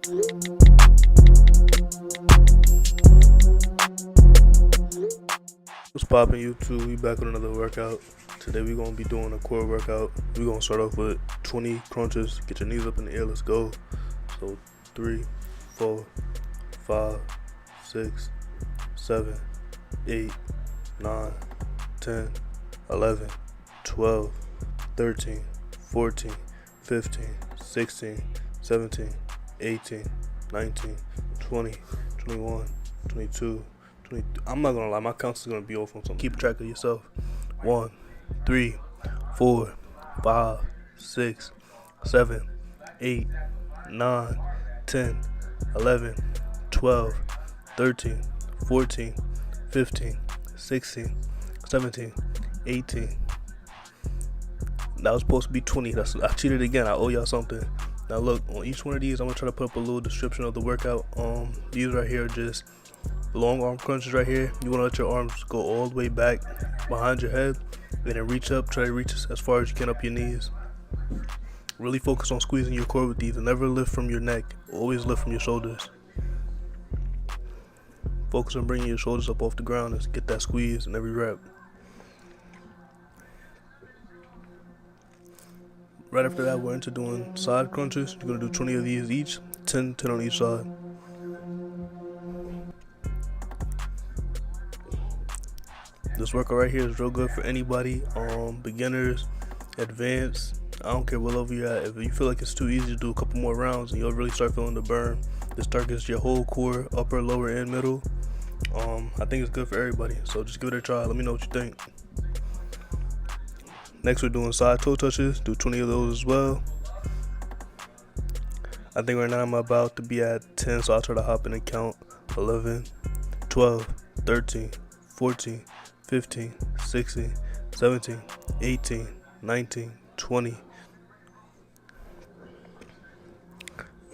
What's poppin' YouTube? We back with another workout. Today we're gonna be doing a core workout. We're gonna start off with 20 crunches. Get your knees up in the air, let's go. So 3, 4, 5, 6, 7, 8, 9, 10, 11, 12, 13, 14, 15, 16, 17, 18, 19, 20, 21, 22, 23. I'm not gonna lie, my counts is gonna be off on something. Keep track of yourself. 1, 3, 4, 5, 6, 7, 8, 9, 10, 11, 12, 13, 14, 15, 16, 17, 18. That was supposed to be 20. I cheated again. I owe y'all something. Now look, on each one of these, I'm gonna try to put up a little description of the workout. These right here are just long arm crunches right here. You wanna let your arms go all the way back behind your head, and then reach up. Try to reach as far as you can up your knees. Really focus on squeezing your core with these, and never lift from your neck. Always lift from your shoulders. Focus on bringing your shoulders up off the ground and get that squeeze in every rep. Right after that, we're into doing side crunches. You're gonna do 20 of these each, 10 on each side. This workout right here is real good for anybody, beginners, advanced. I don't care what level you're at. If you feel like it's too easy to do a couple more rounds and you'll really start feeling the burn, this targets your whole core, upper, lower, and middle. I think it's good for everybody, so just give it a try. Let me know what you think. Next, we're doing side toe touches. Do 20 of those as well. I think right now I'm about to be at 10, so I'll try to hop in and count. 11, 12, 13, 14, 15, 16, 17, 18, 19, 20.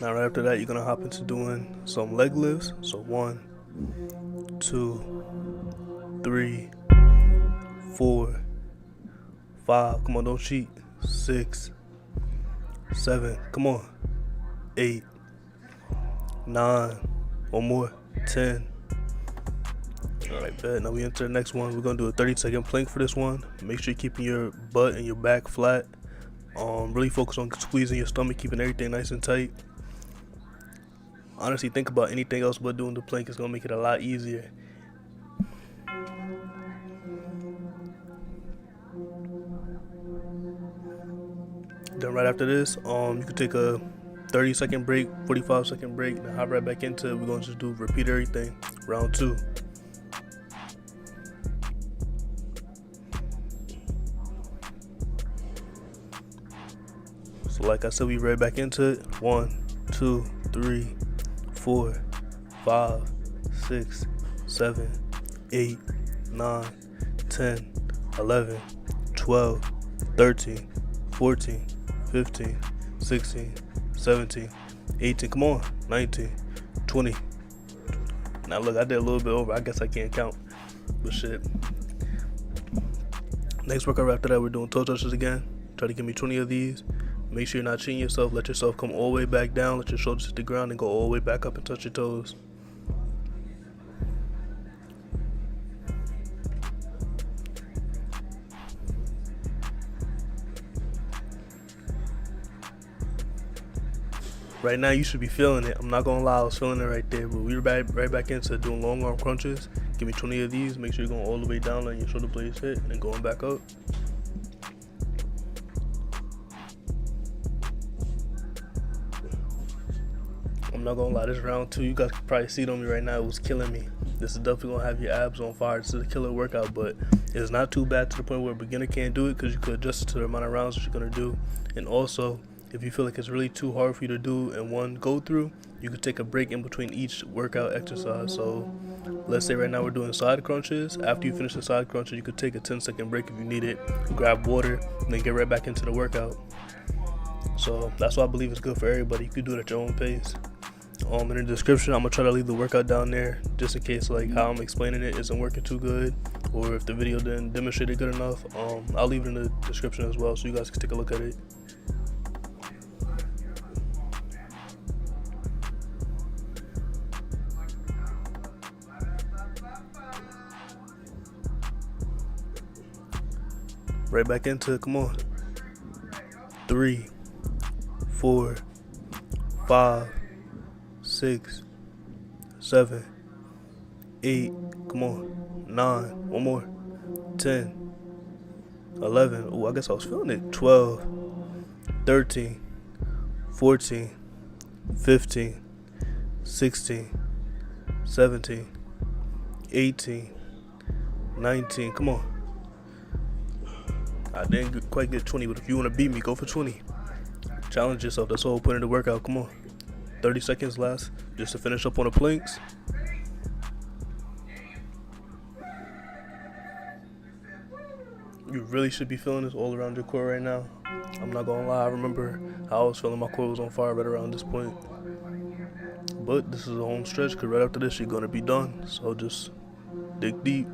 Now right after that, you're gonna hop into doing some leg lifts. So 1, 2, 3, 4, 5, come on, don't cheat. 6, 7, come on. 8, 9, one more. 10. Alright, bet. Now we enter the next one. We're gonna do a 30-second plank for this one. Make sure you're keeping your butt and your back flat. Really focus on squeezing your stomach, keeping everything nice and tight. Honestly, think about anything else but doing the plank. It's gonna make it a lot easier. Then right after this, you can take a 30-second break, 45-second break, then hop right back into it. We're gonna just do repeat everything. Round 2. So like I said, we right back into it. 1, 2, 3, 4, 5, 6, 7, 8, 9, 10, 11, 12, 13, 14, 15, 16, 17, 18, come on, 19, 20. Now look, I did a little bit over. I guess I can't count, but shit. Next workout after that, we're doing toe touches again. Try to give me 20 of these. Make sure you're not cheating yourself. Let yourself come all the way back down. Let your shoulders hit the ground and go all the way back up and touch your toes. Right now, you should be feeling it. I'm not gonna lie, I was feeling it right there. But we're right back into doing long arm crunches. Give me 20 of these. Make sure you're going all the way down, letting your shoulder blades hit, and then going back up. I'm not gonna lie, this round 2, you guys can probably see it on me right now. It was killing me. This is definitely gonna have your abs on fire. This is a killer workout, but it's not too bad to the point where a beginner can't do it, because you could adjust it to the amount of rounds that you're gonna do. And also, if you feel like it's really too hard for you to do in one go through, you could take a break in between each workout exercise. So let's say right now we're doing side crunches. After you finish the side crunches, you could take a 10-second break if you need it, grab water, and then get right back into the workout. So that's why I believe it's good for everybody. You can do it at your own pace. In the description, I'm gonna try to leave the workout down there just in case like how I'm explaining it isn't working too good, or if the video didn't demonstrate it good enough. I'll leave it in the description as well so you guys can take a look at it. Right back into it. Come on. 3, 4, 5, 6, 7, 8. Come on. 9. One more. 10, 11. Oh, I guess I was feeling it. 12, 13, 14, 15, 16, 17, 18, 19. Come on. I didn't quite get 20, but if you want to beat me, go for 20. Challenge yourself. That's the whole point of the workout. Come on. 30 seconds last just to finish up on the planks. You really should be feeling this all around your core right now. I'm not gonna lie, I remember how I was feeling my core was on fire right around this point. But this is a home stretch, because right after this you're gonna be done. So just dig deep.